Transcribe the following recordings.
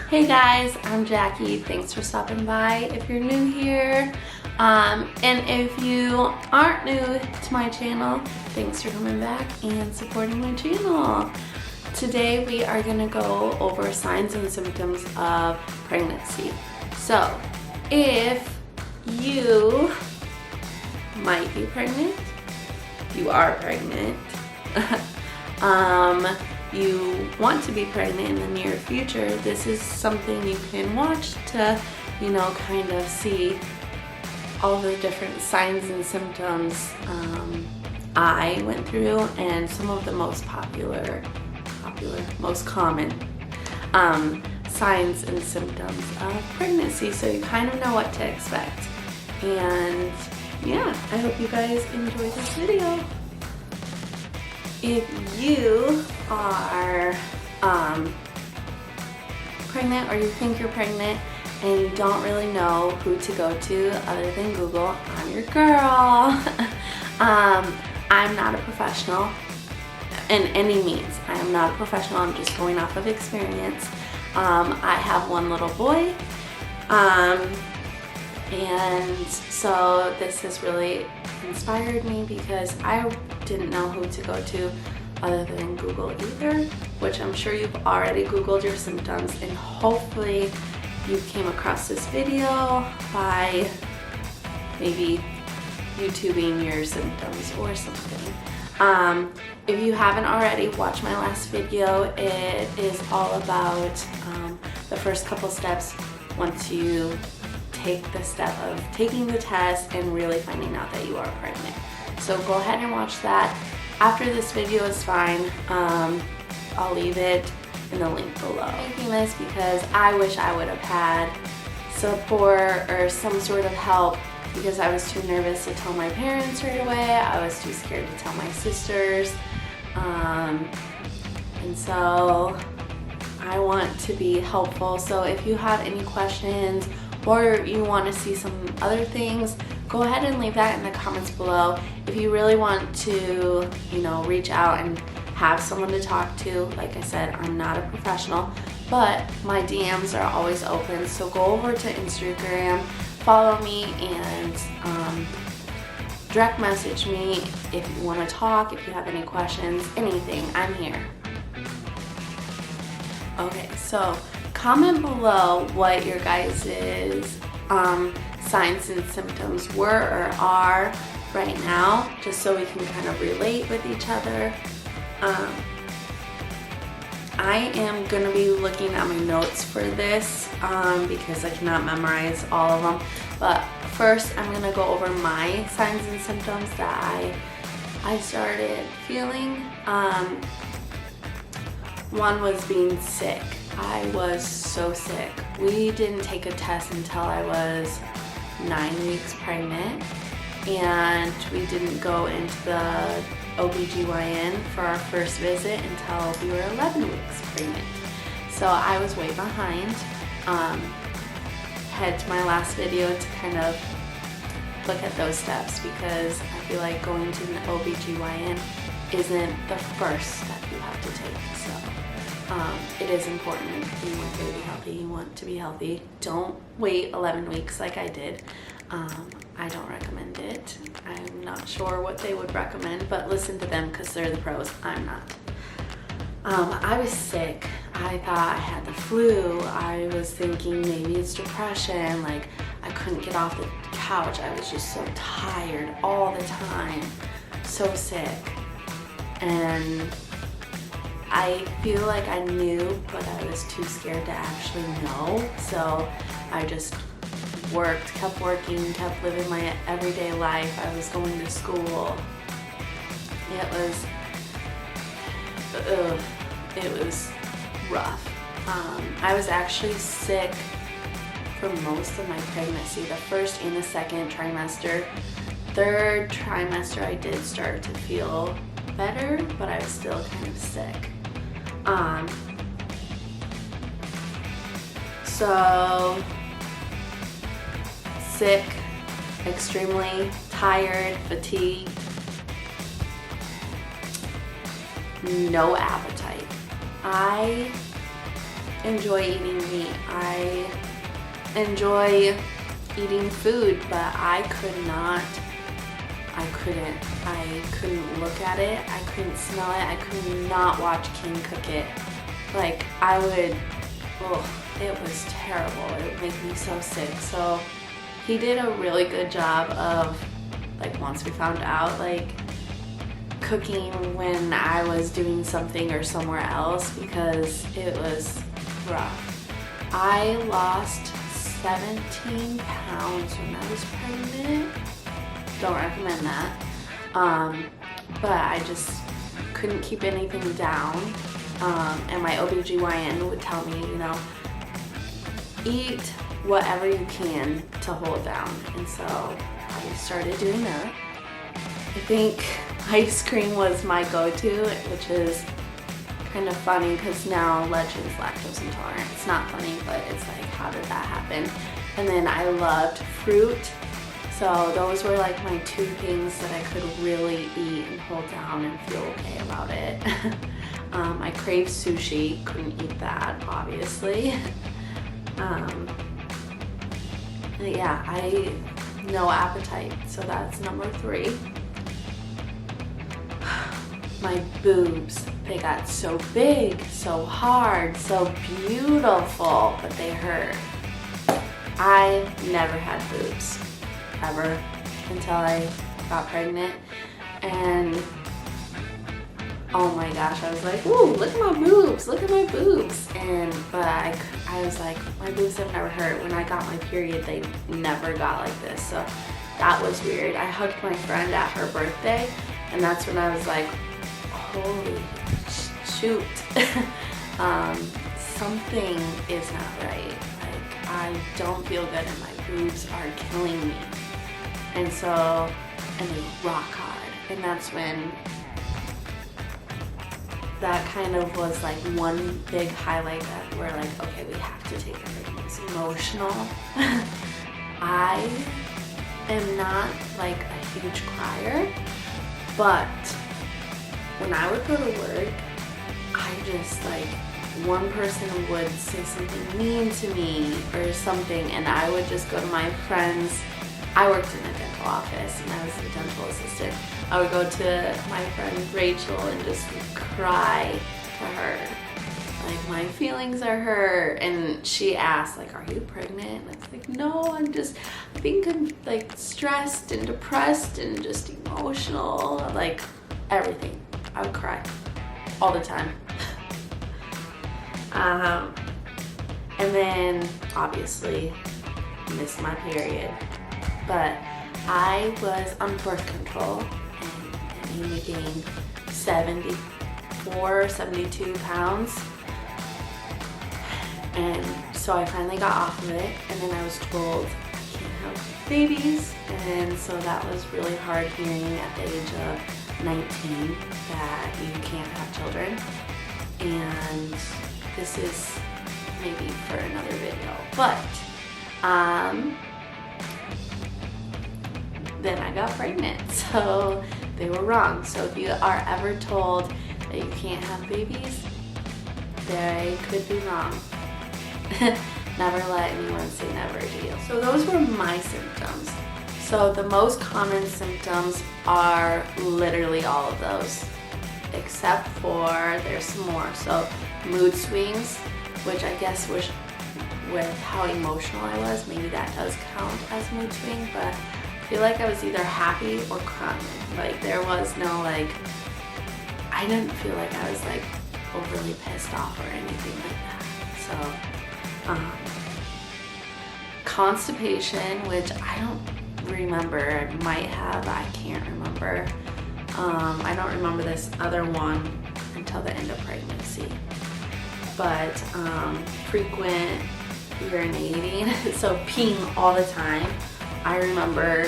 Hey guys, I'm Jackie. Thanks for stopping by if you're new here. And if you aren't new to my channel, thanks for coming back and supporting my channel. Today we are going to go over signs and symptoms of pregnancy. So, if you might be pregnant, you are pregnant, you want to be pregnant in the near future, this is something you can watch to, kind of see all the different signs and symptoms I went through and some of the most most common signs and symptoms of pregnancy, so you kind of know what to expect. And yeah, I hope you guys enjoy this video. If you are pregnant or you think you're pregnant and you don't really know who to go to other than Google, I'm your girl. I'm not a professional in any means. I am not a professional. I'm just going off of experience. I have one little boy, and so this has really inspired me because I didn't know who to go to other than Google either, which I'm sure you've already Googled your symptoms, and hopefully you came across this video by maybe YouTubing your symptoms or something. If you haven't already, watch my last video. It is all about the first couple steps once you take the step of taking the test and really finding out that you are pregnant. So go ahead and watch that. After this video is fine, I'll leave it in the link below. I'm making this because I wish I would have had support or some sort of help, because I was too nervous to tell my parents right away. I was too scared to tell my sisters. And so I want to be helpful. So if you have any questions or you want to see some other things, go ahead and leave that in the comments below. If you really want to, reach out and have someone to talk to, like I said, I'm not a professional, but my DMs are always open. So go over to Instagram, follow me, and direct message me if you want to talk, if you have any questions, anything, I'm here. Okay, so comment below what your guys' signs and symptoms were or are right now, just so we can kind of relate with each other. I am going to be looking at my notes for this because I cannot memorize all of them. But first, I'm going to go over my signs and symptoms that I started feeling. One was being sick. I was so sick. We didn't take a test until I was 9 weeks pregnant, and we didn't go into the OBGYN for our first visit until we were 11 weeks pregnant. So I was way behind. Head to my last video to kind of look at those steps, because I feel like going to an OBGYN isn't the first step you have to take. So it is important. You want to be healthy, you want to be healthy. Don't wait 11 weeks like I did. I don't recommend it. I'm not sure what they would recommend, but listen to them because they're the pros. I'm not. I was sick. I thought I had the flu. I was thinking maybe it's depression. Like, I couldn't get off the couch. I was just so tired all the time. So sick. And I feel like I knew, but I was too scared to actually know. So I just kept working, kept living my everyday life. I was going to school. It was rough. I was actually sick for most of my pregnancy, the first and the second trimester. Third trimester I did start to feel better, but I was still kind of sick. So sick, extremely tired, fatigued, no appetite. I enjoy eating meat. I enjoy eating food, but I couldn't look at it. I couldn't smell it. I could not watch King cook it. Like, it was terrible. It would make me so sick. So he did a really good job of, like, once we found out, like, cooking when I was doing something or somewhere else, because it was rough. I lost 17 pounds when I was pregnant. Don't recommend that. But I just couldn't keep anything down. And my OBGYN would tell me, you know, eat whatever you can to hold down. And so I started doing that. I think ice cream was my go-to, which is kind of funny because now Legend's lactose intolerant. It's not funny, but it's like, how did that happen? And then I loved fruit. So those were like my two things that I could really eat and hold down and feel okay about it. I craved sushi, couldn't eat that, obviously. Yeah, no appetite, so that's number 3. My boobs, they got so big, so hard, so beautiful, but they hurt. I never had boobs, ever, until I got pregnant. And oh my gosh, I was like, ooh, look at my boobs, look at my boobs. But I was like, my boobs have never hurt. When I got my period, they never got like this. So that was weird. I hugged my friend at her birthday, and that's when I was like, holy shoot. Something is not right. Like, I don't feel good and my boobs are killing me. And they rock hard. And that's when that kind of was like one big highlight that we're like, okay, we have to take everything. It's emotional. I am not like a huge crier, but when I would go to work, I just like, one person would say something mean to me or something, and I would just go to my friends. I worked in a dental office and I was a dental assistant. I would go to my friend Rachel and just cry to her. Like, my feelings are hurt. And she asked, like, are you pregnant? And I was like, no, I think I'm like stressed and depressed and just emotional, like everything. I would cry all the time. And then obviously missed my period. But I was on birth control and I made me gain 74, 72 pounds. And so I finally got off of it, and then I was told I can't have babies. And so that was really hard hearing at the age of 19 that you can't have children. And this is maybe for another video, but then I got pregnant, so they were wrong. So if you are ever told that you can't have babies, they could be wrong. Never let anyone say never to you. So those were my symptoms. So the most common symptoms are literally all of those, except for there's some more. So mood swings, which I guess was with how emotional I was, maybe that does count as mood swing, but I feel like I was either happy or crying. Like, there was no, like, I didn't feel like I was like overly pissed off or anything like that. So constipation, which I don't remember, I might have, I can't remember. I don't remember this other one until the end of pregnancy. But frequent urinating, so peeing all the time. I remember,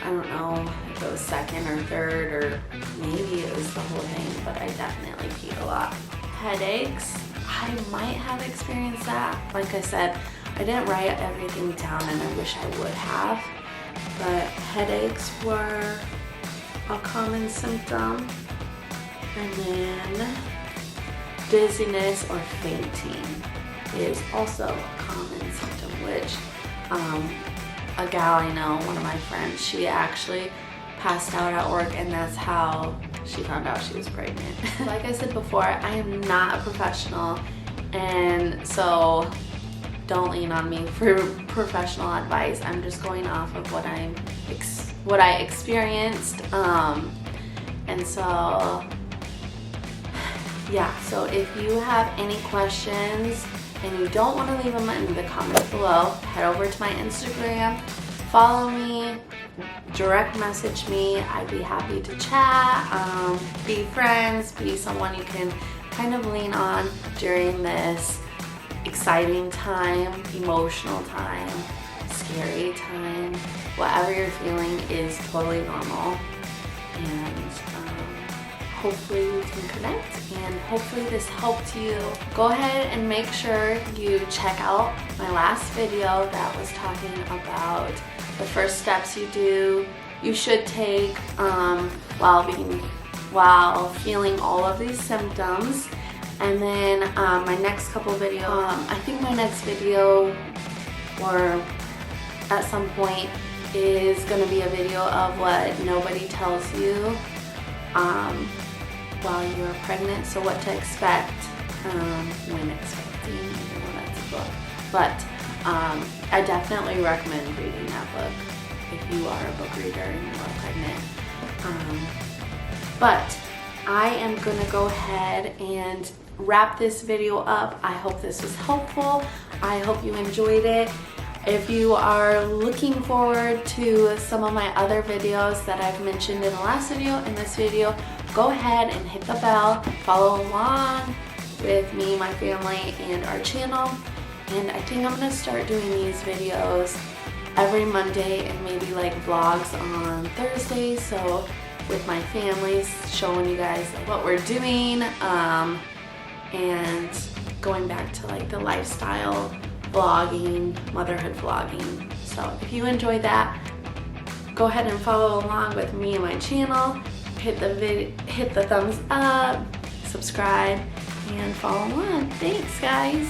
I don't know if it was second or third, or maybe it was the whole thing, but I definitely peed a lot. Headaches, I might have experienced that. Like I said, I didn't write everything down and I wish I would have, but headaches were a common symptom. And then dizziness or fainting is also a common symptom, which a gal I know, one of my friends, she actually passed out at work, and that's how she found out she was pregnant. Like I said before, I am not a professional, and so don't lean on me for professional advice. I'm just going off of what I experienced, and so yeah. So if you have any questions and you don't want to leave them in the comments below, head over to my Instagram, follow me, direct message me. I'd be happy to chat, be friends, be someone you can kind of lean on during this exciting time, emotional time, scary time. Whatever you're feeling is totally normal, and hopefully we can connect, and hopefully this helped you. Go ahead and make sure you check out my last video that was talking about the first steps you should take while feeling all of these symptoms. And then my next couple videos, I think my next video, or at some point, is going to be a video of what nobody tells you while you are pregnant. So what to expect when expecting, even though that's a book. But I definitely recommend reading that book if you are a book reader and you are pregnant. But I am going to go ahead and wrap this video up. I hope this was helpful. I hope you enjoyed it. If you are looking forward to some of my other videos that I've mentioned in the last video, in this video, go ahead and hit the bell, follow along with me, my family, and our channel. And I think I'm going to start doing these videos every Monday and maybe like vlogs on Thursdays. So with my family, showing you guys like what we're doing, and going back to like the lifestyle vlogging, motherhood vlogging. So if you enjoyed that, go ahead and follow along with me and my channel. Hit the thumbs up, subscribe, and follow along. Thanks, guys.